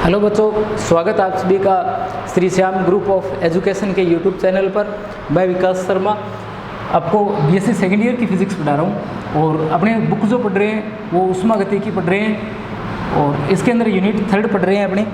Hello बच्चों, स्वागत आप सभी का Shri Shyam group of education के यूट्यूब चैनल पर। मैं विकास शर्मा आपको बीएससी सेकेंड ईयर की फिज़िक्स पढ़ा रहा हूँ और अपने बुक जो पढ़ रहे हैं वो ऊष्मागतिकी पढ़ रहे हैं और इसके अंदर यूनिट 3 पढ़ रहे हैं अपने।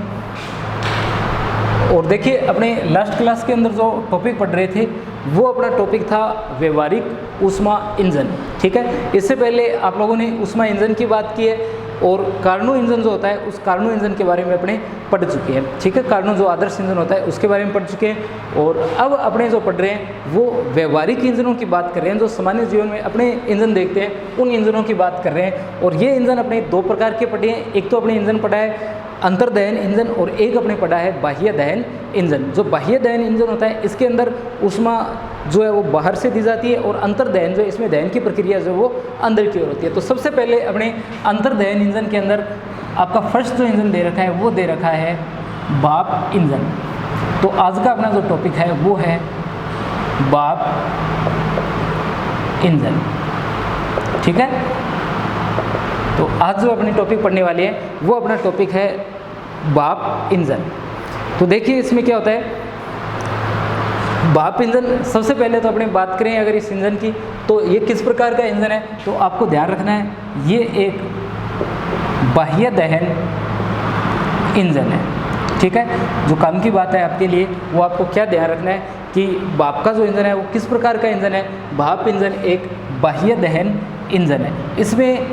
और देखिए, अपने लास्ट क्लास के अंदर जो टॉपिक पढ़ रहे थे वो अपना टॉपिक था व्यवहारिक ऊष्मा इंजन। ठीक है, इससे पहले आप लोगों ने ऊष्मा इंजन की बात की है और कार्नो इंजन जो होता है उस कार्नो इंजन के बारे में अपने पढ़ चुके हैं। ठीक है, कार्नो जो आदर्श इंजन होता है उसके बारे में पढ़ चुके हैं और अब अपने जो पढ़ रहे हैं वो व्यवहारिक इंजनों की बात कर रहे हैं, जो सामान्य जीवन में अपने इंजन देखते हैं उन इंजनों की बात कर रहे हैं। और ये इंजन अपने दो प्रकार के पढ़े हैं। एक तो अपने इंजन पढ़ा है अंतर्दहन इंजन और एक अपने पढ़ा है बाह्य दहन इंजन। जो बाह्य दहन इंजन होता है इसके अंदर ऊष्मा जो है वो बाहर से दी जाती है और अंतर्दहन जो इसमें दहन की प्रक्रिया जो वो अंदर की ओर होती है। तो सबसे पहले अपने अंतर्दहन इंजन के अंदर आपका फर्स्ट जो इंजन दे रखा है वो दे रखा है भाप इंजन। तो आज का अपना जो टॉपिक है वो है भाप इंजन। ठीक है, तो आज जो अपनी टॉपिक पढ़ने वाले हैं वो अपना टॉपिक है भाप इंजन। तो देखिए इसमें क्या होता है भाप इंजन। सबसे पहले तो अपने बात करें अगर इस इंजन की, तो ये किस प्रकार का इंजन है तो आपको ध्यान रखना है ये एक बाह्य दहन इंजन है। ठीक है, जो काम की बात है आपके लिए वो आपको क्या ध्यान रखना है कि भाप का जो इंजन है वो किस प्रकार का इंजन है। भाप इंजन एक बाह्य दहन इंजन है। इसमें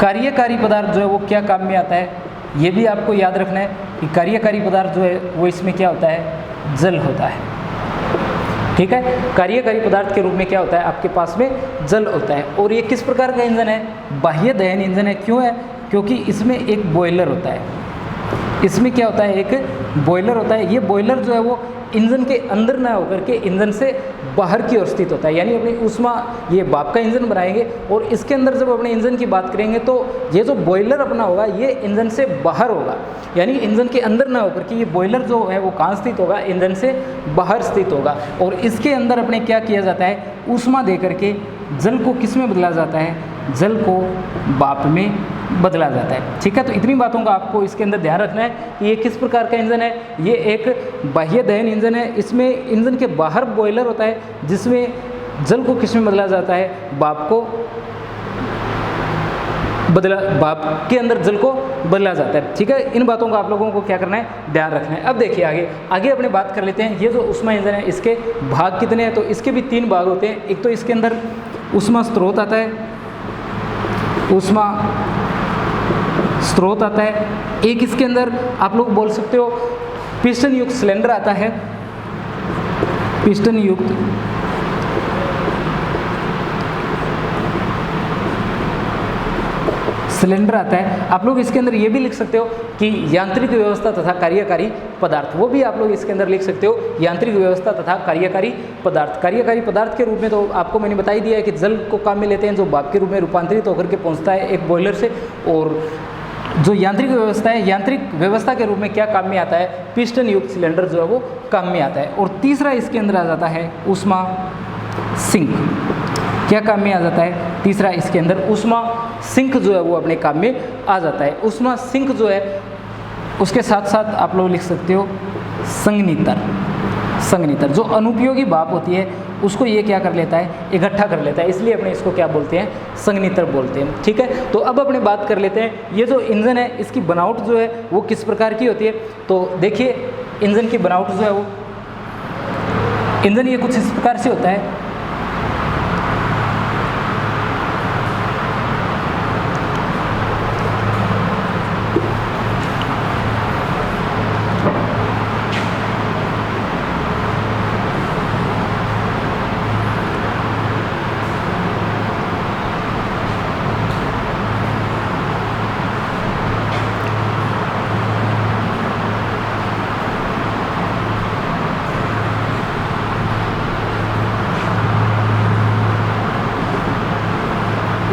कार्यकारी पदार्थ जो है वो क्या काम में आता है ये भी आपको याद रखना है कि कार्यकारी पदार्थ जो है वो इसमें क्या होता है, जल होता है। ठीक है, कार्यकारी पदार्थ के रूप में क्या होता है आपके पास में जल होता है। और ये किस प्रकार का इंजन है, बाह्य दहन इंजन है। क्यों है, क्योंकि इसमें एक बॉयलर होता है। इसमें क्या होता है, एक बॉयलर होता है। ये बॉयलर जो है वो इंजन के अंदर ना होकर के इंजन से बाहर की ओर स्थित होता है। यानी अपनी ऊष्मा ये भाप का इंजन बनाएंगे और इसके अंदर जब अपने इंजन की बात करेंगे तो ये जो बॉयलर अपना होगा ये इंजन से बाहर होगा। यानी इंजन के अंदर ना होकर के ये बॉयलर जो है वो कहाँ स्थित होगा, इंजन से बाहर स्थित होगा। और इसके अंदर अपने क्या किया जाता है, ऊष्मा दे करके जल को किस में बदला जाता है, जल को भाप में बदला जाता है। ठीक है, तो इतनी बातों का आपको इसके अंदर ध्यान रखना है कि ये किस प्रकार का इंजन है। ये एक बाह्य दहन इंजन है। इसमें इंजन के बाहर बॉयलर होता है जिसमें जल को किस में बदला जाता है, भाप को बदला, भाप के अंदर जल को बदला जाता है। ठीक है, इन बातों का आप लोगों को क्या करना है, ध्यान रखना है। अब देखिए आगे अपने बात कर लेते हैं। ये जो ऊष्मा इंजन है इसके भाग कितने हैं, तो इसके भी 3 भाग होते हैं। एक तो इसके अंदर ऊष्मा स्रोत आता है, ऊष्मा स्रोत आता है। एक इसके अंदर आप लोग बोल सकते हो पिस्टन युक्त सिलेंडर आता है, पिस्टन युक्त सिलेंडर आता है। आप लोग इसके अंदर ये भी लिख सकते हो कि यांत्रिक व्यवस्था तथा कार्यकारी पदार्थ, वो भी आप लोग इसके अंदर लिख सकते हो, यांत्रिक व्यवस्था तथा कार्यकारी पदार्थ। कार्यकारी पदार्थ के रूप में तो आपको मैंने बता ही दिया है कि जल को काम में लेते हैं जो भाप के रूप में रूपांतरित होकर के पहुंचता है एक बॉयलर से। और जो यांत्रिक व्यवस्था है, यांत्रिक व्यवस्था के रूप में क्या काम में आता है, पिस्टन युक्त सिलेंडर जो है वो काम में आता है। और तीसरा इसके अंदर आ जाता है ऊष्मा सिंक। क्या काम में आ जाता है, तीसरा इसके अंदर ऊष्मा सिंक जो है वो अपने काम में आ जाता है। ऊष्मा सिंक जो है उसके साथ साथ आप लोग लिख सकते हो संघनित्र। संघनित्र जो अनुपयोगी भाप होती है उसको ये क्या कर लेता है, इकट्ठा कर लेता है, इसलिए अपने इसको क्या बोलते हैं, संघनित्र बोलते हैं। ठीक है, तो अब अपने बात कर लेते हैं ये जो इंजन है इसकी बनावट जो है वो किस प्रकार की होती है। तो देखिए इंजन की बनावट जो है वो, इंजन ये कुछ इस प्रकार से होता है।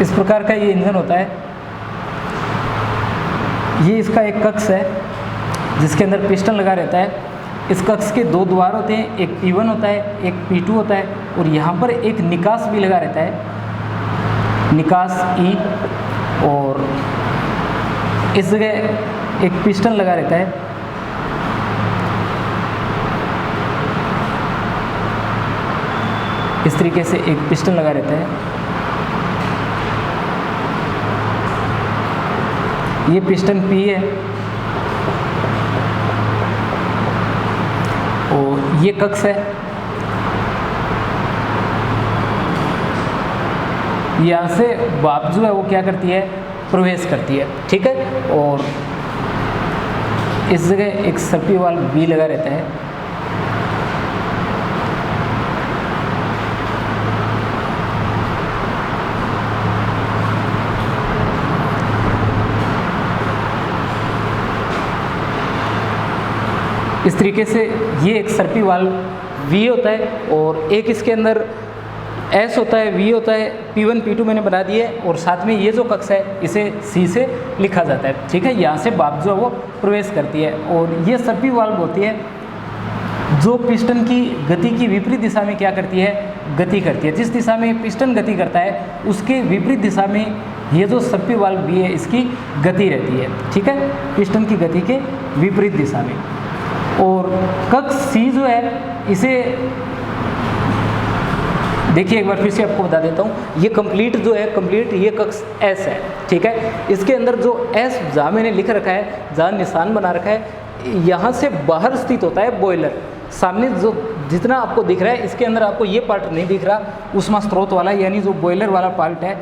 इस प्रकार का ये इंजन होता है। ये इसका एक कक्ष है जिसके अंदर पिस्टन लगा रहता है। इस कक्ष के 2 द्वार होते हैं, एक P1 होता है, एक P2 होता है और यहाँ पर एक निकास भी लगा रहता है, निकास E। और इस जगह एक पिस्टन लगा रहता है, इस तरीके से एक पिस्टन लगा रहता है। ये पिस्टन P है और ये कक्ष है। यहाँ से भाप जो है वो क्या करती है, प्रवेश करती है, ठीक है। और इस जगह एक सर्पी वाल्व B लगा रहता है। इस तरीके से ये एक सर्पी वाल्व V होता है और एक इसके अंदर S होता है, V होता है, P1 P2 मैंने बना दिए और साथ में ये जो कक्ष है इसे C से लिखा जाता है, ठीक है। यहाँ से भाप जो है वो प्रवेश करती है और ये सर्पी वाल्व होती है जो पिस्टन की गति की विपरीत दिशा में क्या करती है, गति करती है। जिस दिशा में पिस्टन गति करता है उसके विपरीत दिशा में ये जो सर्पी वाल्व B है इसकी गति रहती है, ठीक है, पिस्टन की गति के विपरीत दिशा में। और कक्ष C जो है इसे देखिए एक बार फिर से आपको बता देता हूँ, ये कंप्लीट जो है, कंप्लीट ये कक्ष S है, ठीक है। इसके अंदर जो S जहाँ मैंने लिख रखा है, जहाँ निशान बना रखा है, यहाँ से बाहर स्थित होता है बॉयलर। सामने जो जितना आपको दिख रहा है इसके अंदर आपको ये पार्ट नहीं दिख रहा, ऊष्मा स्रोत वाला, यानी जो बॉयलर वाला पार्ट है,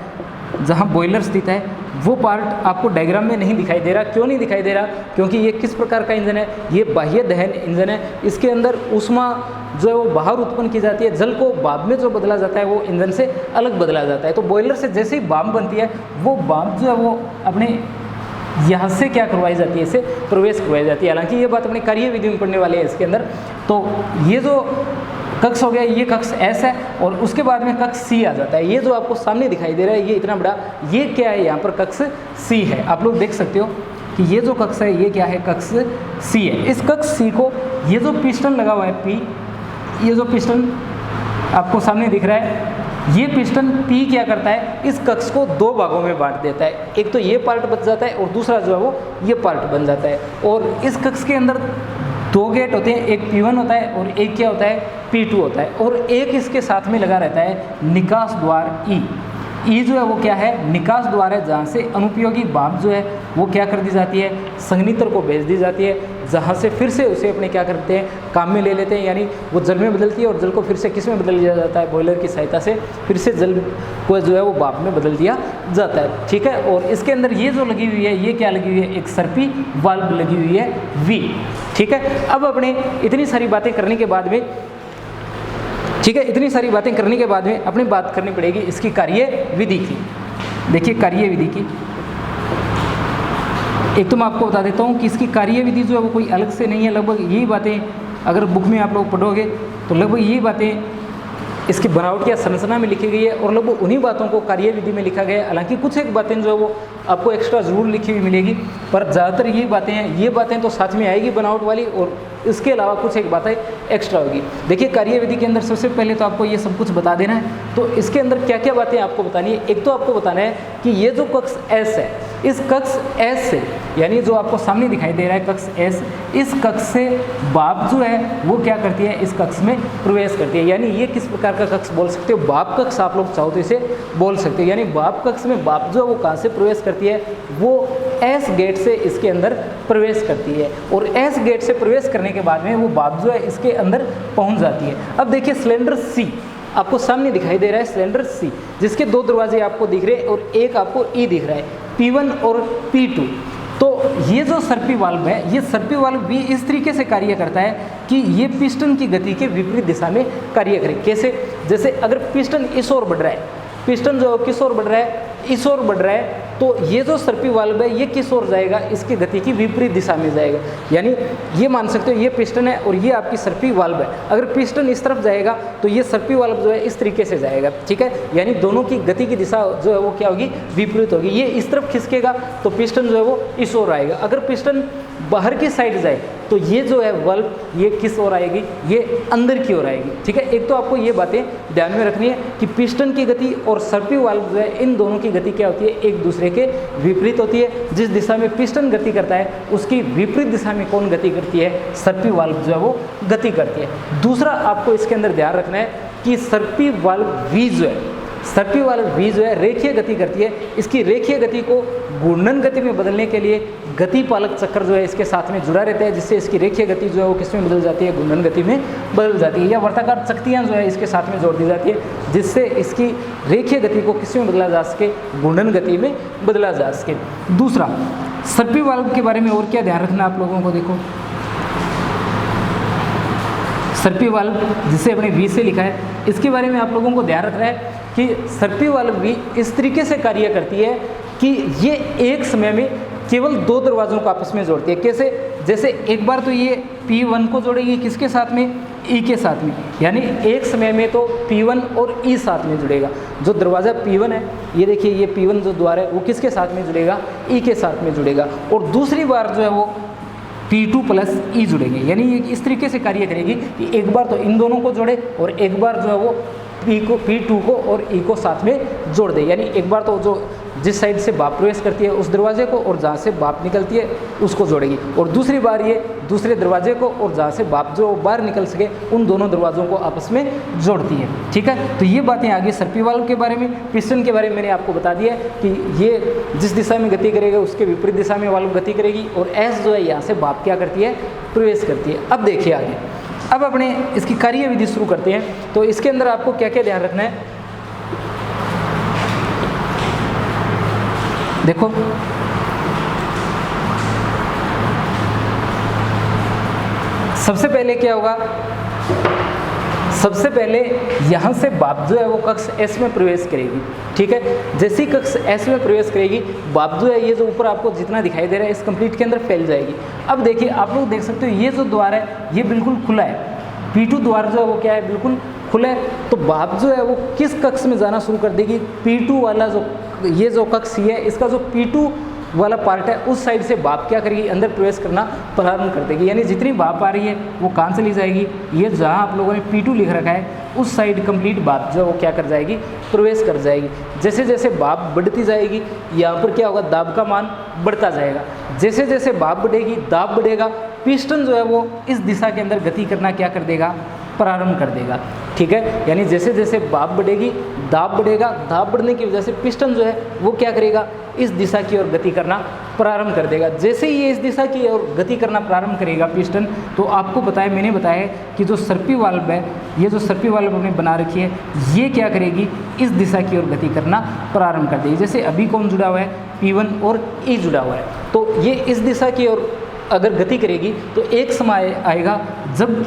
जहाँ बॉयलर स्थित है वो पार्ट आपको डायग्राम में नहीं दिखाई दे रहा। क्यों नहीं दिखाई दे रहा? क्योंकि ये किस प्रकार का इंजन है, ये बाह्य दहन इंजन है। इसके अंदर ऊष्मा जो है वो बाहर उत्पन्न की जाती है, जल को भाप में जो बदला जाता है वो इंजन से अलग बदला जाता है। तो बॉयलर से जैसे ही भाप बनती है वो भाप जो है वो अपने यहाँ से क्या करवाई जाती है, इसे प्रवेश करवाई जाती है। हालांकि ये बात अपनी कार्य विधि में पढ़ने वाली है इसके अंदर। तो ये जो कक्ष हो गया, ये कक्ष S है और उसके बाद में कक्ष C आ जाता है। ये जो आपको सामने दिखाई दे रहा है ये इतना बड़ा, ये क्या है, यहाँ पर कक्ष C है। आप लोग देख सकते हो कि ये जो कक्ष है ये क्या है, कक्ष C है। इस कक्ष C को ये जो पिस्टन लगा हुआ है P, ये जो पिस्टन आपको सामने दिख रहा है, ये पिस्टन P क्या करता है, इस कक्ष को दो भागों में बांट देता है। एक तो ये पार्ट बच जाता है और दूसरा जो है वो ये पार्ट बन जाता है। और इस कक्ष के अंदर दो गेट होते हैं, एक P1 होता है और एक क्या होता है, P2 होता है। और एक इसके साथ में लगा रहता है निकास द्वार E जो है वो क्या है, निकास द्वार है, जहाँ से अनुपयोगी भाप जो है वो क्या कर दी जाती है, संघनित्र को भेज दी जाती है, जहाँ से फिर से उसे अपने क्या करते हैं, काम में ले लेते हैं। यानी वो जल में बदलती है और जल को फिर से किस में बदल दिया जाता है, बॉयलर की सहायता से फिर से जल को जो है वो भाप में बदल दिया जाता है, ठीक है। और इसके अंदर ये जो लगी हुई है, ये क्या लगी हुई है, एक सर्पी वाल्व लगी हुई है V, ठीक है। अब अपने इतनी सारी बातें करने के बाद में, ठीक है, इतनी सारी बातें करने के बाद में अपनी बात करनी पड़ेगी इसकी कार्य विधि की। देखिए कार्य विधि की, एक तो मैं आपको बता देता हूँ कि इसकी कार्य विधि जो है वो कोई अलग से नहीं है। लगभग यही बातें अगर बुक में आप लोग पढ़ोगे तो लगभग यही बातें इसकी बनावट या संरचना में लिखी गई है और लगभग उन्हीं बातों को कार्य विधि में लिखा गया है। हालांकि कुछ एक बातें जो है वो आपको एक्स्ट्रा जरूर लिखी हुई मिलेगी, पर ज़्यादातर यही बातें हैं। ये बातें तो साथ में आएगी बनावट वाली, और इसके अलावा कुछ एक बातें एक्स्ट्रा होगी। देखिए कार्य विधि के अंदर सबसे पहले तो आपको ये सब कुछ बता देना है। तो इसके अंदर क्या क्या बातें आपको बतानी है, एक तो आपको बताना है कि ये जो कक्ष S है, इस कक्ष S से, यानी जो आपको सामने दिखाई दे रहा है कक्ष S, इस कक्ष से भाप जो है वो क्या करती है, इस कक्ष में प्रवेश करती है। यानी ये किस प्रकार का कक्ष बोल सकते हो, भाप कक्ष आप लोग चाहो तो इसे बोल सकते हो। यानी भाप कक्ष में भाप जो है वो कहाँ से प्रवेश करती है, वो S गेट से इसके अंदर प्रवेश करती है। और S गेट से प्रवेश करने के बाद में वो भाप जो है इसके अंदर पहुँच जाती है। अब देखिए सिलेंडर C आपको सामने दिखाई दे रहा है, सिलेंडर C जिसके दो दरवाजे आपको दिख रहे हैं और एक आपको E दिख रहा है, P1 और P2। तो ये जो सर्पी वाल्व है, ये सर्पी वाल्व भी इस तरीके से कार्य करता है कि ये पिस्टन की गति के विपरीत दिशा में कार्य करे। कैसे? जैसे अगर पिस्टन इस ओर बढ़ रहा है, पिस्टन जो किस ओर बढ़ रहा है, इस ओर बढ़ रहा है, तो ये जो सर्पी वाल्व है ये किस ओर जाएगा, इसकी गति की विपरीत दिशा में जाएगा। यानी ये मान सकते हो ये पिस्टन है और ये आपकी सर्पी वाल्व है। अगर पिस्टन इस तरफ जाएगा तो ये सर्पी वाल्व जो है इस तरीके से जाएगा, ठीक है। यानी दोनों की गति की दिशा जो है वो क्या होगी, विपरीत होगी। ये इस तरफ खिसकेगा तो पिस्टन जो है वो इस ओर आएगा। अगर पिस्टन बाहर की साइड जाए तो ये जो है वाल्व ये किस ओर आएगी, ये अंदर की ओर आएगी। ठीक है, एक तो आपको ये बातें ध्यान में रखनी है कि पिस्टन की गति और सर्पी वाल्व जो है इन दोनों की गति क्या होती है, एक दूसरे के विपरीत होती है। जिस दिशा में पिस्टन गति करता है उसकी विपरीत दिशा में कौन गति करती है, सर्पी वाल्व जो है वो गति करती है। दूसरा आपको इसके अंदर ध्यान रखना है कि सर्पी वाल्व वी जो है, सर्पी वाल्व वी जो है रेखीय गति करती है। इसकी रेखीय गति को घूर्णन गति में बदलने के लिए गति पालक चक्र जो है इसके साथ में जुड़ा रहता है, जिससे इसकी रेखीय गति जो है वो किस में बदल जाती है, घूर्णन गति में बदल जाती है। या वर्ताकार चक्तियाँ जो है इसके साथ में जोड़ दी जाती है, जिससे इसकी रेखीय गति को किस में बदला जा सके, घूर्णन गति में बदला जा सके। दूसरा, सर्पी वाल्व के बारे में और क्या ध्यान रखना आप लोगों को, देखो सर्पी वाल्व जिसे अपने वी से लिखा है, इसके बारे में आप लोगों को ध्यान रखना है कि सर्पी वाल्व भी इस तरीके से कार्य करती है कि ये एक समय में केवल दो दरवाजों को आपस में जोड़ती है। कैसे, जैसे एक बार तो ये P1 को जोड़ेगी किसके साथ में, E के साथ में, यानी एक समय में तो P1 और E साथ में जुड़ेगा। जो दरवाज़ा P1 है, ये देखिए ये P1 जो द्वार है वो किसके साथ में जुड़ेगा, E के साथ में जुड़ेगा। और दूसरी बार जो है वो P2 प्लस E जुड़ेंगे, यानी ये इस तरीके से कार्य करेगी कि एक बार तो इन दोनों को जोड़े और एक बार जो है वो P2 को और E को साथ में जोड़ दे। यानी एक बार तो जो जिस साइड से भाप प्रवेश करती है उस दरवाजे को और जहाँ से भाप निकलती है उसको जोड़ेगी, और दूसरी बार ये दूसरे दरवाजे को और जहाँ से भाप जो बाहर निकल सके उन दोनों दरवाज़ों को आपस में जोड़ती है। ठीक है, तो ये बातें आगे सर्पी वाल्व के बारे में। पिस्टन के बारे में मैंने आपको बता दिया है कि ये जिस दिशा में गति करेगा उसके विपरीत दिशा में वाल्व गति करेगी, और एस जो है यहाँ से भाप क्या करती है, प्रवेश करती है। अब देखिए आगे, अब अपने इसकी कार्य विधि शुरू करते हैं। तो इसके अंदर आपको क्या क्या ध्यान रखना है, देखो सबसे पहले क्या होगा, सबसे पहले यहाँ से भाप जो है वो कक्ष एस में प्रवेश करेगी। ठीक है, जैसे ही कक्ष एस में प्रवेश करेगी भाप जो है ये जो ऊपर आपको जितना दिखाई दे रहा है इस कंप्लीट के अंदर फैल जाएगी। अब देखिए आप लोग देख सकते हो ये जो द्वार है ये बिल्कुल खुला है, P2 द्वार जो है वो क्या है, बिल्कुल खुला है। तो भाप जो है वो किस कक्ष में जाना शुरू कर देगी, P2 वाला जो ये जो कक्ष है इसका जो P2 वाला पार्ट है उस साइड से भाप क्या करेगी, अंदर प्रवेश करना प्रारंभ कर देगी। यानी जितनी भाप आ रही है वो कहाँ चली जाएगी, ये जहाँ आप लोगों ने P2 लिख रखा है उस साइड कंप्लीट भाप जो है वो क्या कर जाएगी, प्रवेश कर जाएगी। जैसे जैसे भाप बढ़ती जाएगी यहाँ पर क्या होगा, दाब का मान बढ़ता जाएगा। जैसे जैसे भाप बढ़ेगी दाब बढ़ेगा, पिस्टन जो है वो इस दिशा के अंदर गति करना क्या कर देगा, प्रारंभ कर देगा। ठीक है, यानी जैसे जैसे भाप बढ़ेगी दाब बढ़ेगा, दाब बढ़ने की वजह से पिस्टन जो है वो क्या करेगा, इस दिशा की ओर गति करना प्रारंभ कर देगा। जैसे ही ये इस दिशा की ओर गति करना प्रारंभ करेगा पिस्टन, तो आपको मैंने बताया है कि जो सर्पी वाल्व है, ये जो सर्पी वाल्व हमने बना रखी है, ये क्या करेगी, इस दिशा की ओर गति करना प्रारंभ कर देगी। जैसे अभी कौन जुड़ा हुआ है, P1 और E जुड़ा हुआ है, तो ये इस दिशा की ओर अगर गति करेगी तो एक समय आएगा जब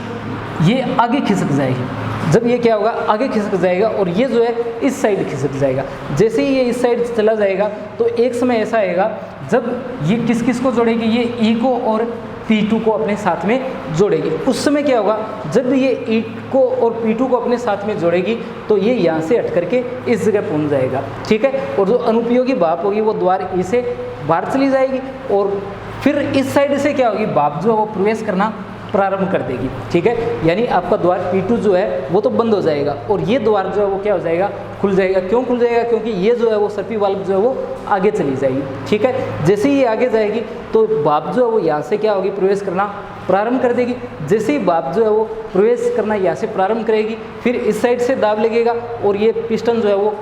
ये आगे खिसक जाएगी। जब ये क्या होगा, आगे खिसक जाएगा और ये जो है इस साइड खिसक जाएगा। जैसे ही ये इस साइड चला जाएगा तो एक समय ऐसा आएगा जब ये किस किस को जोड़ेगी, ये E को और P2 को अपने साथ में जोड़ेगी। उस समय क्या होगा, जब ये E को और P2 को अपने साथ में जोड़ेगी तो ये यहाँ से हट करके इस जगह पहुँच जाएगा। ठीक है, और जो अनुपयोगी भाप होगी वो द्वार E से बाहर चली जाएगी और फिर इस साइड से क्या होगी, भाप जो है वो प्रवेश करना प्रारंभ कर देगी। ठीक है, यानी आपका द्वार P2 जो है वो तो बंद हो जाएगा और ये द्वार जो है वो क्या हो जाएगा, खुल जाएगा। क्यों खुल जाएगा, क्योंकि ये जो है वो सर्पी वाल्व जो है वो आगे चली जाएगी। ठीक है, जैसे ही ये आगे जाएगी तो भाप जो है वो यहाँ से क्या होगी, प्रवेश करना प्रारंभ कर देगी। जैसे ही भाप जो है वो प्रवेश करना यहाँ से प्रारंभ करेगी, फिर इस साइड से दाब लगेगा और ये पिस्टन जो है वो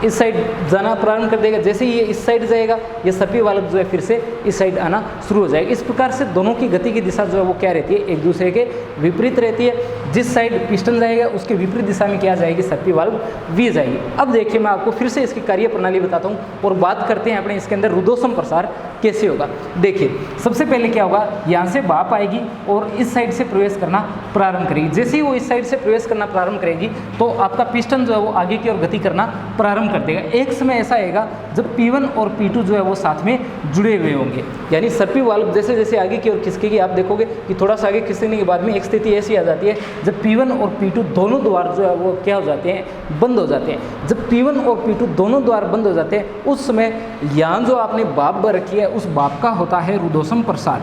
इस साइड जाना प्रारंभ कर देगा। जैसे ही ये इस साइड जाएगा ये सर्पी वाल्व जो है फिर से इस साइड आना शुरू हो जाएगा। इस प्रकार से दोनों की गति की दिशा जो है वो क्या रहती है, एक दूसरे के विपरीत रहती है। जिस साइड पिस्टन जाएगा उसके विपरीत दिशा में क्या जाएगी, सर्पी वाल्व वी जाएगी। अब देखिए मैं आपको फिर से इसकी कार्य प्रणाली बताता हूँ और बात करते हैं अपने इसके अंदर रुद्धोष्म प्रसार कैसे होगा। देखिए सबसे पहले क्या होगा, यहाँ से भाप आएगी और इस साइड से प्रवेश करना प्रारंभ करेगी। जैसे ही वो इस साइड से प्रवेश करना प्रारंभ करेगी तो आपका पिस्टन जो है वो आगे की ओर गति करना प्रारंभ कर देगा। एक समय ऐसा आएगा जब P1 और P2 जो है वो साथ में जुड़े हुए होंगे, यानी सर्पी वाल्व जैसे जैसे आगे की ओर खिसकेगी आप देखोगे कि थोड़ा सा आगे खिसकने के बाद में एक स्थिति ऐसी आ जाती है जब P1 और P2 दोनों द्वार जो है वो क्या हो जाते हैं, बंद हो जाते हैं। जब P1 और P2 दोनों द्वार बंद हो जाते हैं उस समय यहाँ जो आपने भाप भर रखी है उस भाप का होता है रुद्धोष्म प्रसार।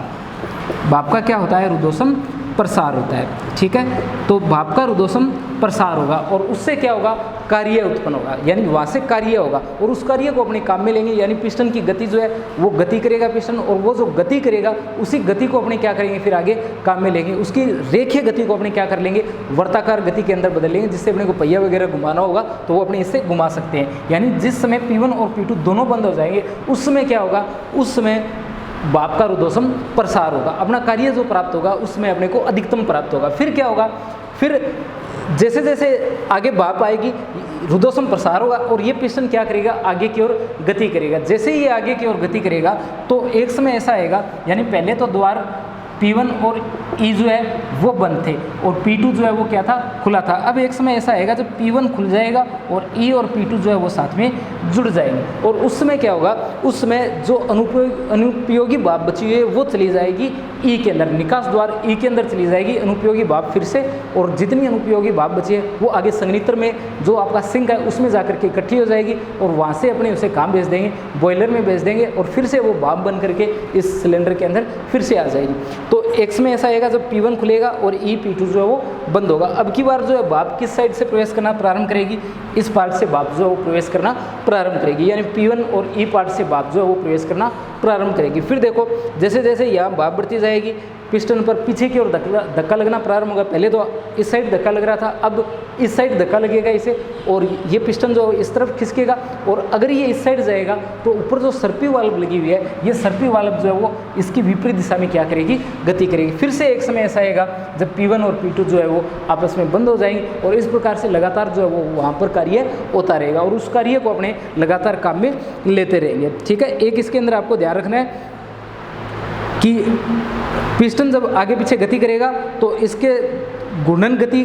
भाप का क्या होता है, रुद्धोष्म प्रसार होता है, ठीक है। तो भाप का रुद्धोष्म प्रसार होगा और उससे क्या होगा, कार्य उत्पन्न होगा, यानी वहाँ से कार्य होगा और उस कार्य को अपने काम में लेंगे, यानी पिस्टन की गति जो है वो गति करेगा पिस्टन, और वो जो गति करेगा उसी गति को अपने क्या करेंगे फिर आगे काम में लेंगे, उसकी रेखीय गति को अपने क्या कर लेंगे, वर्ताकार गति के अंदर बदल लेंगे, जिससे अपने को पहिया वगैरह घुमाना होगा तो वो अपने इससे घुमा सकते हैं। यानी जिस समय P1 और P2 दोनों बंद हो जाएंगे उस समय क्या होगा, उस समय भाप का रुद्धोष्म प्रसार होगा, अपना कार्य जो प्राप्त होगा उसमें अपने को अधिकतम प्राप्त होगा। फिर क्या होगा, फिर जैसे जैसे आगे भाप आएगी रुद्धोष्म प्रसार होगा और ये पिस्टन क्या करेगा, आगे की ओर गति करेगा। जैसे ही ये आगे की ओर गति करेगा तो एक समय ऐसा आएगा, यानी पहले तो द्वार P1 और E जो है वो बंद थे और P2 जो है वो क्या था, खुला था। अब एक समय ऐसा आएगा जब P1 खुल जाएगा और E और P2 जो है वो साथ में जुड़ जाएंगे और उस समय क्या होगा, उस समय जो अनुपयोगी भाप बची हुई है वो चली जाएगी E के अंदर, निकास द्वार E के अंदर चली जाएगी अनुपयोगी भाप फिर से, और जितनी अनुपयोगी भाप बची है वो आगे संघनित्र में जो आपका सिंक है उसमें जाकर के इकट्ठी हो जाएगी और वहाँ से अपने उसे काम भेज देंगे, बॉयलर में भेज देंगे और फिर से वो भाप बन करके इस सिलेंडर के अंदर फिर से आ जाएगी। तो एक समय ऐसा आएगा जब P1 खुलेगा और E P2 जो है वो बंद होगा। अब की बार जो है भाप किस साइड से प्रवेश करना प्रारंभ करेगी, इस पार्ट से भाप जो है वो प्रवेश करना प्रारंभ करेगी, यानी P1 और E पार्ट से भाप जो है वो प्रवेश करना प्रारंभ करेगी। फिर देखो जैसे जैसे यहाँ भाप बढ़ती जाएगी पिस्टन पर पीछे की ओर धक्का लगना प्रारंभ होगा। पहले तो इस साइड धक्का लग रहा था, अब इस साइड धक्का लगेगा इसे और ये पिस्टन जो इस तरफ खिसकेगा, और अगर ये इस साइड जाएगा तो ऊपर जो सर्पी वाल्व लगी हुई है ये सर्पी वाल्व जो है वो इसकी विपरीत दिशा में क्या करेगी, गति करेगी। फिर से एक समय ऐसा आएगा जब P1 और P2 जो है वो आपस में बंद हो जाएंगे और इस प्रकार से लगातार जो है वो वहाँ पर कार्य होता रहेगा और उस कार्य को अपने लगातार काम में लेते रहेंगे, ठीक है। एक इसके अंदर आपको ध्यान रखना है कि पिस्टन जब आगे पीछे गति करेगा तो इसके घूर्णन गति,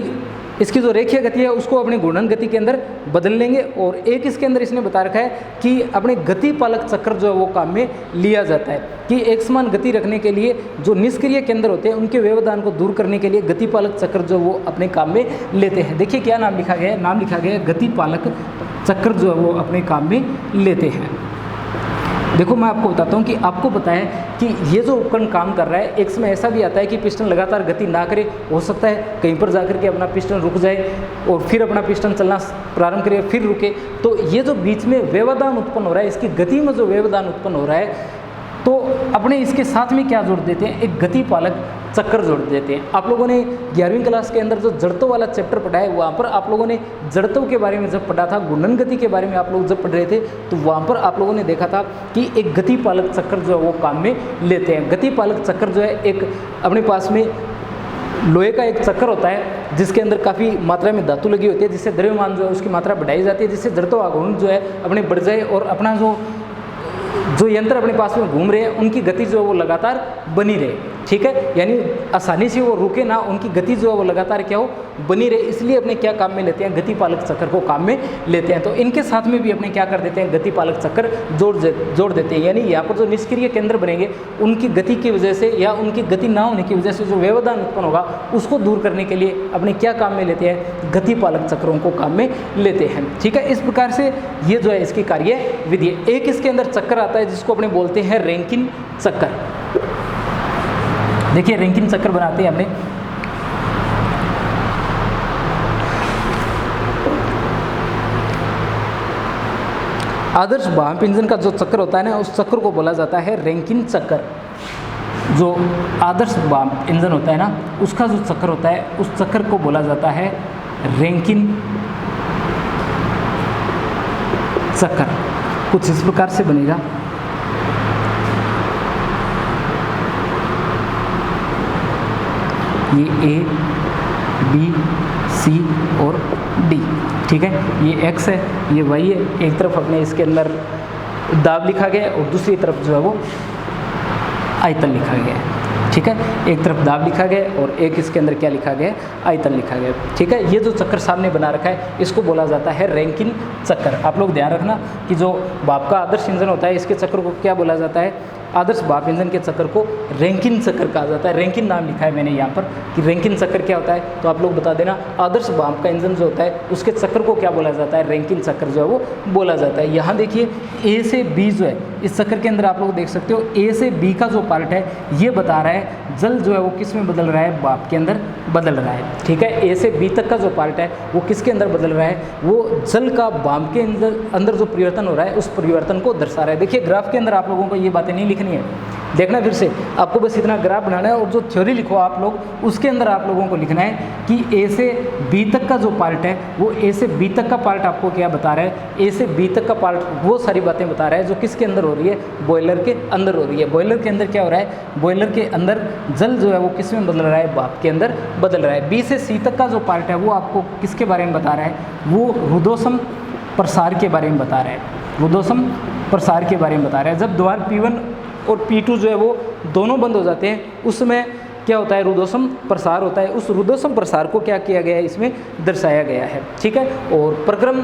इसकी जो रेखीय गति है उसको अपने घूर्णन गति के अंदर बदल लेंगे। और एक इसके अंदर इसने बता रखा है कि अपने गति पालक चक्र जो है वो काम में लिया जाता है कि एक समान गति रखने के लिए जो निष्क्रिय केंद्र होते हैं उनके व्यवधान को दूर करने के लिए गति पालक चक्र जो वो अपने काम में लेते हैं। देखिए क्या नाम लिखा गया है, नाम लिखा गया है गति पालक चक्र जो है वो अपने काम में लेते हैं। देखो मैं आपको बताता हूँ कि आपको पता है कि ये जो उपकरण काम कर रहा है, एक समय ऐसा भी आता है कि पिस्टन लगातार गति ना करे, हो सकता है कहीं पर जाकर के अपना पिस्टन रुक जाए और फिर अपना पिस्टन चलना प्रारंभ करे फिर रुके। तो ये जो बीच में व्यवधान उत्पन्न हो रहा है, इसकी गति में जो व्यवधान उत्पन्न हो रहा है, तो अपने इसके साथ में क्या जोड़ देते हैं, एक गति पालक चक्कर जोड़ देते हैं। आप लोगों ने 11वीं क्लास के अंदर जो जड़त्व वाला चैप्टर पढ़ा है वहाँ पर आप लोगों ने जड़त्व के बारे में जब पढ़ा था, घूर्णन गति के बारे में आप लोग जब पढ़ रहे थे तो वहाँ पर आप लोगों ने देखा था कि एक गति पालक चक्कर जो है वो काम में लेते हैं। गति पालक चक्कर जो है एक अपने पास में लोहे का एक चक्कर होता है जिसके अंदर काफ़ी मात्रा में धातु लगी होती है, जिससे द्रव्यमान जो है उसकी मात्रा बढ़ाई जाती है, जिससे जड़त्व आघूर्ण जो है अपने बढ़ जाए और अपना जो यंत्र अपने पास में घूम रहे हैं उनकी गति जो है वो लगातार बनी रहे, ठीक है। यानी आसानी से वो रुके ना, उनकी गति जो है वो लगातार क्या हो, बनी रहे। इसलिए अपने क्या काम में लेते हैं, गति पालक चक्कर को काम में लेते हैं। तो इनके साथ में भी अपने क्या कर देते हैं, गति पालक चक्कर जोड़ देते हैं। यानी यहाँ पर जो निष्क्रिय केंद्र बनेंगे उनकी गति की वजह से या उनकी गति ना होने की वजह से जो व्यवधान उत्पन्न होगा उसको दूर करने के लिए अपने क्या काम में लेते हैं, गति पालक चक्रों को काम में लेते हैं, ठीक है। इस प्रकार से ये जो है इसकी कार्य विधि है। एक इसके अंदर चक्कर आता है जिसको अपने बोलते हैं रैंकिन चक्कर। देखिए रैंकिन चक्कर बनाते हैं अपने, आदर्श भाप इंजन का जो चक्कर होता है ना उस चक्कर को बोला जाता है रैंकिन चक्कर। जो आदर्श भाप इंजन होता है ना उसका जो चक्कर होता है उस चक्कर को बोला जाता है रैंकिन चक्कर। कुछ इस प्रकार से बनेगा। ये ए बी सी और डी, ठीक है। ये एक्स है, ये वाई है। एक तरफ अपने इसके अंदर दाब लिखा गया और दूसरी तरफ जो है वो आयतन लिखा गया है, ठीक है। एक तरफ दाब लिखा गया और एक इसके अंदर क्या लिखा गया, आयतन लिखा गया, ठीक है। ये जो चक्कर सामने बना रखा है इसको बोला जाता है रैंकिन चक्कर। आप लोग ध्यान रखना कि जो भाप का आदर्श इंजन होता है इसके चक्कर को क्या बोला जाता है, आदर्श भाप इंजन के चक्कर को रैंकिन चक्कर कहा जाता है। रैंकिन नाम लिखा है मैंने यहाँ पर कि रैंकिन चक्कर क्या होता है, तो आप लोग बता देना। आदर्श भाप का इंजन जो होता है उसके चक्कर को क्या बोला जाता है, रैंकिन चक्कर जो है वो बोला जाता है। यहाँ देखिए ए से बी जो है इस चक्कर के अंदर आप लोग देख सकते हो, ए से बी का जो पार्ट है ये बता रहा है जल जो है वो किस में बदल रहा है, भाप के अंदर बदल रहा है। ठीक है, ए से बी तक का जो पार्ट है वो किसके अंदर बदल रहा है, वो जल का भाप के अंदर जो परिवर्तन हो रहा है उस परिवर्तन को दर्शा रहा है। देखिए ग्राफ के अंदर आप लोगों को ये बातें नहीं लिखनी है, देखना फिर से, आपको बस इतना ग्राफ बनाना है और जो थ्योरी लिखो आप लोग उसके अंदर आप लोगों को लिखना है कि ए से बी तक का जो पार्ट है वो ए से बी तक का पार्ट आपको क्या बता रहा है, ए से बी तक का पार्ट वो सारी बातें बता रहा है जो किसके अंदर हो रही है, बॉयलर के अंदर हो रही है। बॉयलर के अंदर क्या हो रहा है, बॉयलर के अंदर जल जो है वो किस में बदल रहा है, भाप के अंदर बदल रहा है। बी से सी तक का जो पार्ट है वो आपको किसके बारे में बता रहा है, वो रुद्धोष्म प्रसार के बारे में बता रहा है, रुद्धोष्म प्रसार के बारे में बता रहा है। जब द्वार P1 और P2 जो है वो दोनों बंद हो जाते हैं उस समय क्या होता है, रुद्धोष्म प्रसार होता है। उस रुद्धोष्म प्रसार को क्या किया गया है, इसमें दर्शाया गया है। ठीक है, और प्रक्रम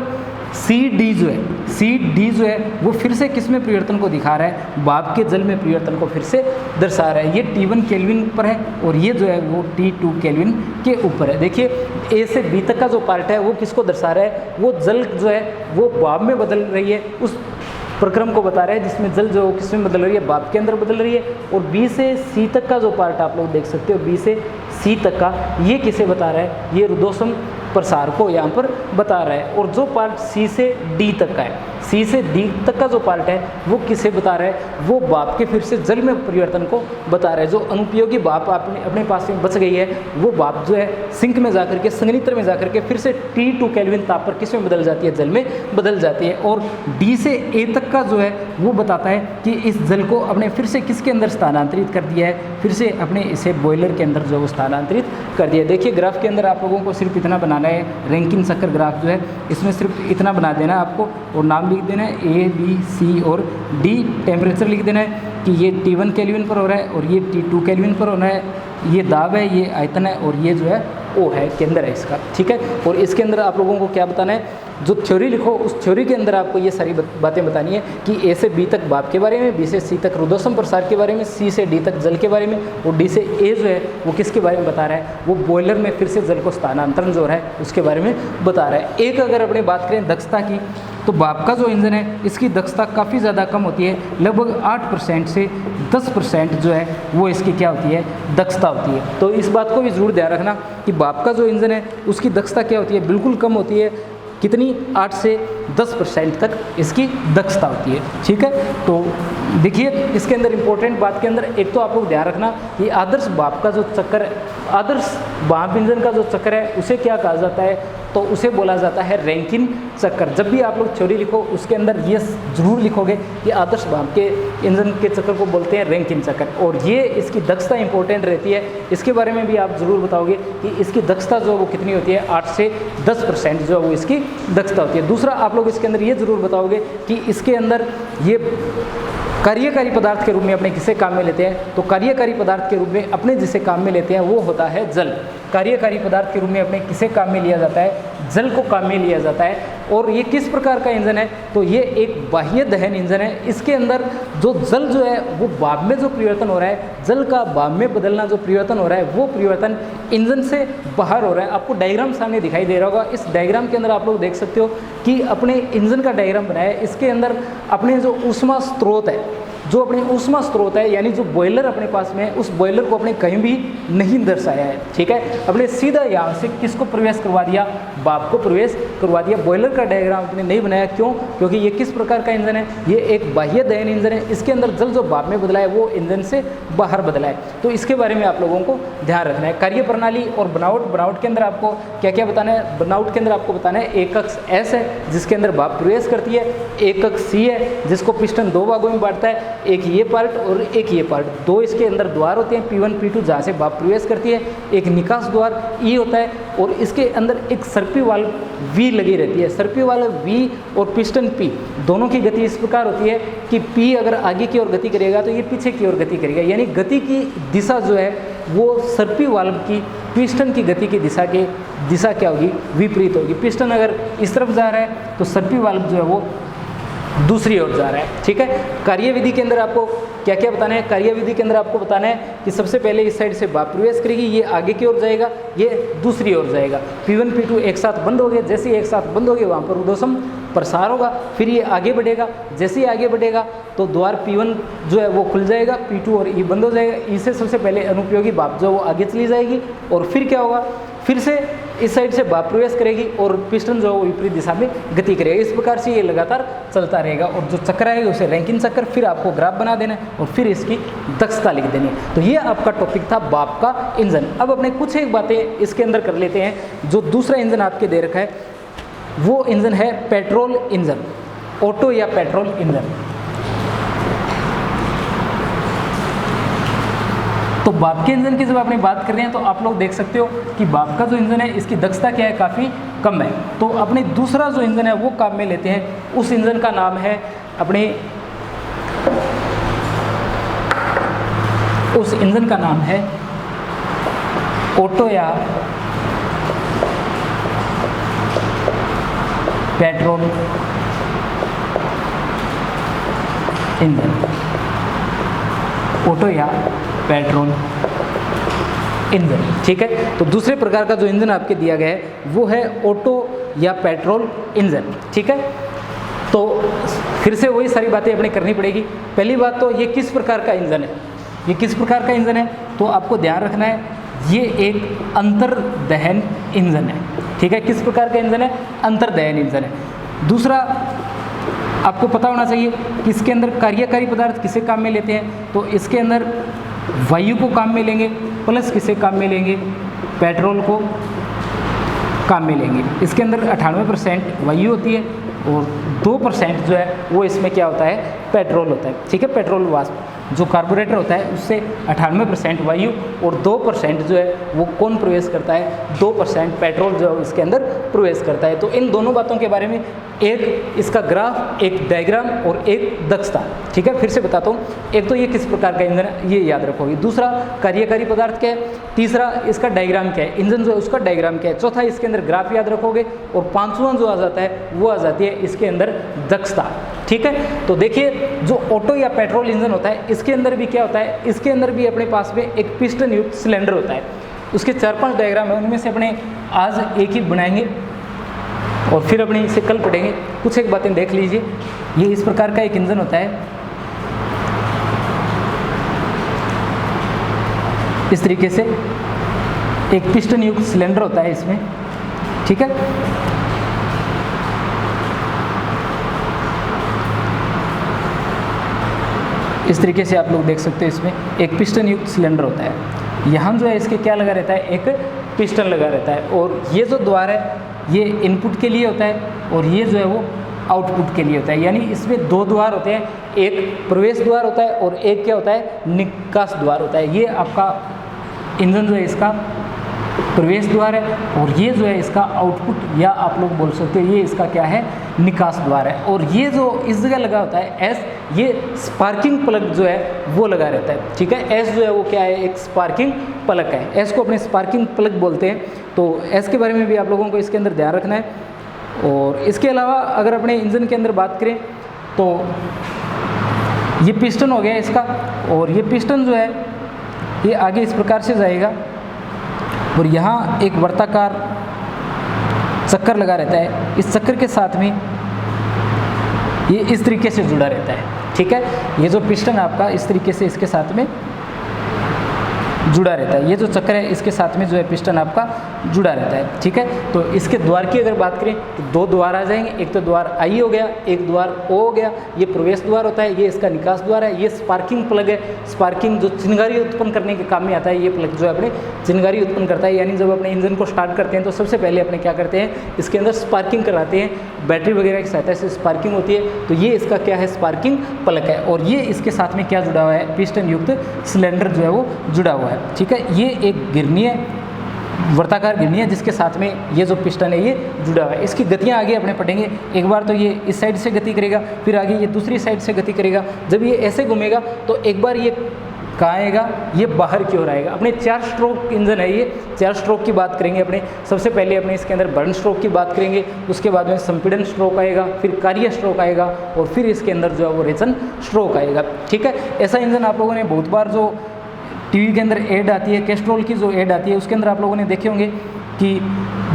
CD जो है वो फिर से किस में परिवर्तन को दिखा रहा है, भाप के जल में परिवर्तन को फिर से दर्शा रहा है। ये T1 केल्विन पर है और ये जो है वो T2 केल्विन के ऊपर है। देखिए ए से बी तक का जो पार्ट है वो किसको दर्शा रहा है, वो जल जो है वो भाप में बदल रही है, उस प्रक्रम को बता रहा है जिसमें जल जो किस में बदल रही है, भाप के अंदर बदल रही है। और बी से सी तक का जो पार्ट आप लोग देख सकते हो, बी से सी तक का, ये किसे बता रहा है, ये रुद्धोष्म प्रसार को यहाँ पर बता रहा है। और जो पार्ट सी से डी तक का है, सी से डी तक का जो पार्ट है वो किसे बता रहा है, वो भाप के फिर से जल में परिवर्तन को बता रहा है। जो अनुपयोगी भाप अपने पास में बच गई है वो भाप जो है सिंक में जाकर के, संघनित्र में जाकर के फिर से T2 केल्विन ताप पर किस में बदल जाती है, जल में बदल जाती है। और डी से ए तक का जो है वो बताता है कि इस जल को अपने फिर से किसके अंदर स्थानांतरित कर दिया है, फिर से अपने इसे बॉयलर के अंदर जो है वो स्थानांतरित कर दिया। देखिए ग्राफ के अंदर आप लोगों को सिर्फ इतना बनाना है, रैंकिन चक्कर ग्राफ जो है इसमें सिर्फ इतना बना देना है आपको, और नाम लिख देना है A B C और D, टेम्परेचर लिख देना है कि ये T1 केल्विन पर हो रहा है और ये T2 केल्विन पर होना है, ये दाब है, ये आयतन है और ये जो है O है, केंद्र है इसका। ठीक है, और इसके अंदर आप लोगों को क्या बताना है, जो थ्योरी लिखो उस थ्योरी के अंदर आपको ये सारी बातें बतानी है कि A से B तक भाप के बारे में, B से C तक रुद्धोष्म प्रसार के बारे में, C से D तक जल के बारे में, और D से A जो है वो किसके बारे में बता रहा है, वो बॉयलर में फिर से जल को स्थानांतरण जो है उसके बारे में बता रहा है। एक अगर अपने बात करें दक्षता की, तो भाप का जो इंजन है इसकी दक्षता काफ़ी ज़्यादा कम होती है, लगभग 8% से 10% जो है वो इसकी क्या होती है, दक्षता होती है। तो इस बात को भी ज़रूर ध्यान रखना कि भाप का जो इंजन है उसकी दक्षता क्या होती है, बिल्कुल कम होती है। कितनी, 8 से 10% तक इसकी दक्षता होती है। ठीक है, तो देखिए इसके अंदर इंपॉर्टेंट बात के अंदर एक तो आप लोग ध्यान रखना कि आदर्श भाप का जो चक्कर है, आदर्श भाप इंजन का जो चक्कर है उसे क्या कहा जाता है, तो उसे बोला जाता है रैंकिन चक्कर। जब भी आप लोग थ्योरी लिखो उसके अंदर ये जरूर लिखोगे कि आदर्श भाप के इंजन के चक्कर को बोलते हैं रैंकिन चक्कर, और ये इसकी दक्षता इंपॉर्टेंट रहती है। इसके बारे में भी आप ज़रूर बताओगे कि इसकी दक्षता जो वो कितनी होती है, 8 से 10% जो वो इसकी दक्षता होती है। दूसरा आप लोग इसके अंदर ये ज़रूर बताओगे कि इसके अंदर ये कार्यकारी पदार्थ के रूप में अपने किसे काम में लेते हैं, तो कार्यकारी पदार्थ के रूप में अपने जिसे काम में लेते हैं वो होता है जल। कार्यकारी पदार्थ के रूप में अपने किसे काम में लिया जाता है, जल को काम में लिया जाता है। और ये किस प्रकार का इंजन है, तो ये एक बाह्य दहन इंजन है। इसके अंदर जो जल जो है वो भाप में जो परिवर्तन हो रहा है, जल का भाप में बदलना जो परिवर्तन हो रहा है वो परिवर्तन इंजन से बाहर हो रहा है। आपको डायग्राम सामने दिखाई दे रहा होगा, इस डायग्राम के अंदर आप लोग देख सकते हो कि अपने इंजन का डायग्राम बनाया है। इसके अंदर अपने जो ऊष्मा स्रोत है, जो अपने ऊष्मा स्रोत है, यानी जो बॉयलर अपने पास में है उस बॉयलर को अपने कहीं भी नहीं दर्शाया है। ठीक है, अपने सीधा यहाँ से किसको प्रवेश करवा दिया, भाप को प्रवेश करवा दिया। बॉयलर का डायग्राम अपने नहीं बनाया, क्यों, क्योंकि ये किस प्रकार का इंजन है, ये एक बाह्य दहन इंजन है। इसके अंदर जल जो भाप में बदला है वो इंजन से बाहर बदला है। तो इसके बारे में आप लोगों को ध्यान रखना है। कार्य प्रणाली और बनावट के अंदर आपको क्या क्या बताना है, बनावट के अंदर आपको बताना है एक अक्ष S है जिसके अंदर भाप प्रवेश करती है, एक अक्ष C है जिसको पिस्टन 2 भागों में बांटता है, एक ये पार्ट और एक ये पार्ट, 2 इसके अंदर द्वार होते हैं P1 P2 जहाँ से भाप प्रवेश करती है, एक निकास द्वार E होता है, और इसके अंदर एक सर्पी वाल्व V लगी रहती है। सर्पी वाल्व V और पिस्टन P दोनों की गति इस प्रकार होती है कि P अगर आगे की ओर गति करेगा तो ये पीछे की ओर गति करेगा, यानी गति की दिशा जो है वो सर्पी वाल्व की पिस्टन की गति की दिशा क्या होगी, विपरीत होगी। पिस्टन अगर इस तरफ जा रहा है तो सर्पी वाल्व जो है वो दूसरी ओर जा रहा है। ठीक है, कार्यविधि के अंदर आपको क्या क्या बताना है, कार्यविधि के अंदर आपको बताना है कि सबसे पहले इस साइड से भाप प्रवेश करेगी, ये आगे की ओर जाएगा, ये दूसरी ओर जाएगा। P1 P2 एक साथ बंद हो गए, जैसे ही एक साथ बंद हो गए वहाँ पर ऊर्ध्वसम प्रसार होगा, फिर ये आगे बढ़ेगा, जैसे ही आगे बढ़ेगा तो द्वार P1 जो है वो खुल जाएगा, P2 और E बंद हो जाएगा। ई से सबसे पहले अनुपयोगी भाप जो वो आगे चली जाएगी और फिर क्या होगा, फिर से इस साइड से भाप प्रवेश करेगी और पिस्टन जो है वो विपरीत दिशा में गति करेगा। इस प्रकार से ये लगातार चलता रहेगा और जो चक्र आएगा उसे रैंकिन चक्र, फिर आपको ग्राफ बना देना है और फिर इसकी दक्षता लिख देनी है। तो ये आपका टॉपिक था भाप का इंजन। अब अपने कुछ एक बातें इसके अंदर कर लेते हैं। जो दूसरा इंजन आपके दे रखा है वो इंजन है पेट्रोल इंजन, ऑटो या पेट्रोल इंजन। तो भाप के इंजन की जब आपने बात कर रहे हैं तो आप लोग देख सकते हो कि भाप का जो इंजन है इसकी दक्षता क्या है, काफ़ी कम है। तो अपने दूसरा जो इंजन है वो काम में लेते हैं। उस इंजन का नाम है अपने, उस इंजन का नाम है ऑटो या पेट्रोल इंजन, ऑटो या पेट्रोल इंजन। ठीक है, तो दूसरे प्रकार का जो इंजन आपके दिया गया है वो है ऑटो या पेट्रोल इंजन। ठीक है, तो फिर से वही सारी बातें अपने करनी पड़ेगी। पहली बात तो ये किस प्रकार का इंजन है, ये किस प्रकार का इंजन है, तो आपको ध्यान रखना है ये एक अंतर्दहन इंजन है। ठीक है, किस प्रकार का इंजन है, अंतर्दहन इंजन है। दूसरा आपको पता होना चाहिए कि इसके अंदर कार्यकारी पदार्थ किसे काम में लेते हैं, तो इसके अंदर वायु को काम में लेंगे, प्लस किसे काम में लेंगे, पेट्रोल को काम में लेंगे। इसके अंदर 98% वायु होती है और 2% जो है वो इसमें क्या होता है, पेट्रोल होता है। ठीक है, पेट्रोल वाष्प जो कार्बोरेटर होता है उससे 98% वायु और 2% जो है वो कौन प्रवेश करता है, 2% पेट्रोल जो है इसके अंदर प्रवेश करता है। तो इन दोनों बातों के बारे में, एक इसका ग्राफ, एक डायग्राम और एक दक्षता। ठीक है, फिर से बताता हूँ। एक तो ये किस प्रकार का इंजन है ये याद रखोगे, दूसरा कार्यकारी पदार्थ क्या है, तीसरा इसका डायग्राम क्या है, इंजन जो है उसका डायग्राम क्या है, चौथा इसके अंदर ग्राफ याद रखोगे और पांचवा जो आ जाता है वो आ जाती है इसके अंदर दक्षता। ठीक है, तो देखिए जो ऑटो या पेट्रोल इंजन होता है इसके अंदर भी क्या होता है, इसके अंदर भी अपने पास में एक पिस्टन युक्त सिलेंडर होता है। उसके 4-5 डायग्राम है, उनमें से अपने आज एक ही बनाएंगे और फिर अपने इसे कल पढ़ेंगे। कुछ एक बातें देख लीजिए। ये इस प्रकार का एक इंजन होता है, इस तरीके से एक पिस्टन युक्त सिलेंडर होता है इसमें। ठीक है, इस तरीके से आप लोग देख सकते हैं इसमें एक पिस्टन युक्त सिलेंडर होता है। यहाँ जो है इसके क्या लगा रहता है, एक पिस्टन लगा रहता है और ये जो द्वार है ये इनपुट के लिए होता है और ये जो है वो आउटपुट के लिए होता है। यानी इसमें 2 द्वार होते हैं, एक प्रवेश द्वार होता है और एक क्या होता है, निकास द्वार होता है। ये आपका इंजन जो है इसका प्रवेश द्वार है और ये जो है इसका आउटपुट, या आप लोग बोल सकते हो ये इसका क्या है, निकास द्वार है। और ये जो इस जगह लगा होता है एस, ये स्पार्किंग प्लग जो है वो लगा रहता है। ठीक है, एस जो है वो क्या है, एक स्पार्किंग प्लग है। एस को अपने स्पार्किंग प्लग बोलते हैं। तो एस के बारे में भी आप लोगों को इसके अंदर ध्यान रखना है। और इसके अलावा अगर अपने इंजन के अंदर बात करें तो ये पिस्टन हो गया इसका, और ये पिस्टन जो है ये आगे इस प्रकार से जाएगा और यहाँ एक वर्ताकार चक्कर लगा रहता है। इस चक्कर के साथ में ये इस तरीके से जुड़ा रहता है। ठीक है, ये जो पिस्टन आपका इस तरीके से इसके साथ में जुड़ा रहता है। ये जो चक्कर है इसके साथ में जो है पिस्टन आपका जुड़ा रहता है। ठीक है, तो इसके द्वार की अगर बात करें तो 2 द्वार आ जाएंगे। एक तो द्वार आई हो गया, एक द्वार ओ हो गया। ये प्रवेश द्वार होता है, ये इसका निकास द्वार है। ये स्पार्किंग प्लग है, स्पार्किंग जो चिंगारी उत्पन्न करने के काम में आता है। ये प्लग जो है अपने चिंगारी उत्पन्न करता है। यानी जब अपने इंजन को स्टार्ट करते हैं तो सबसे पहले अपने क्या करते हैं, इसके अंदर स्पार्किंग कराते हैं, बैटरी वगैरह की सहायता से स्पार्किंग होती है। तो ये इसका क्या है, स्पार्किंग प्लग है। और ये इसके साथ में क्या जुड़ा हुआ है, पिस्टन युक्त सिलेंडर जो है वो जुड़ा हुआ है। ठीक है, ये एक गिरनी है, वर्ताकार गिरनी है जिसके साथ में ये जो पिस्टन है ये जुड़ा हुआ है। इसकी गतियाँ आगे अपने पढ़ेंगे। एक बार तो ये इस साइड से गति करेगा, फिर आगे ये दूसरी साइड से गति करेगा। जब ये ऐसे घूमेगा तो एक बार ये कहाँ आएगा, ये बाहर की ओर आएगा। अपने 4 स्ट्रोक इंजन है ये, 4 स्ट्रोक की बात करेंगे अपने। सबसे पहले अपने इसके अंदर बर्न स्ट्रोक की बात करेंगे, उसके बाद में संपीड़न स्ट्रोक आएगा, फिर कार्य स्ट्रोक आएगा और फिर इसके अंदर जो है वो रेचन स्ट्रोक आएगा। ठीक है, ऐसा इंजन आप लोगों ने बहुत बार जो टीवी के अंदर ऐड आती है, कैस्ट्रोल की जो ऐड आती है उसके अंदर आप लोगों ने देखे होंगे कि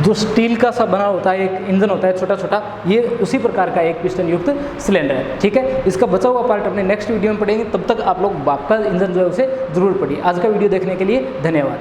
जो स्टील का सा बना होता है एक इंजन होता है छोटा छोटा, ये उसी प्रकार का एक पिस्टन युक्त सिलेंडर है। ठीक है, इसका बचा हुआ पार्ट अपने नेक्स्ट वीडियो में पढ़ेंगे, तब तक आप लोग बाप का इंजन जो है उसे जरूर पढ़िए। आज का वीडियो देखने के लिए धन्यवाद।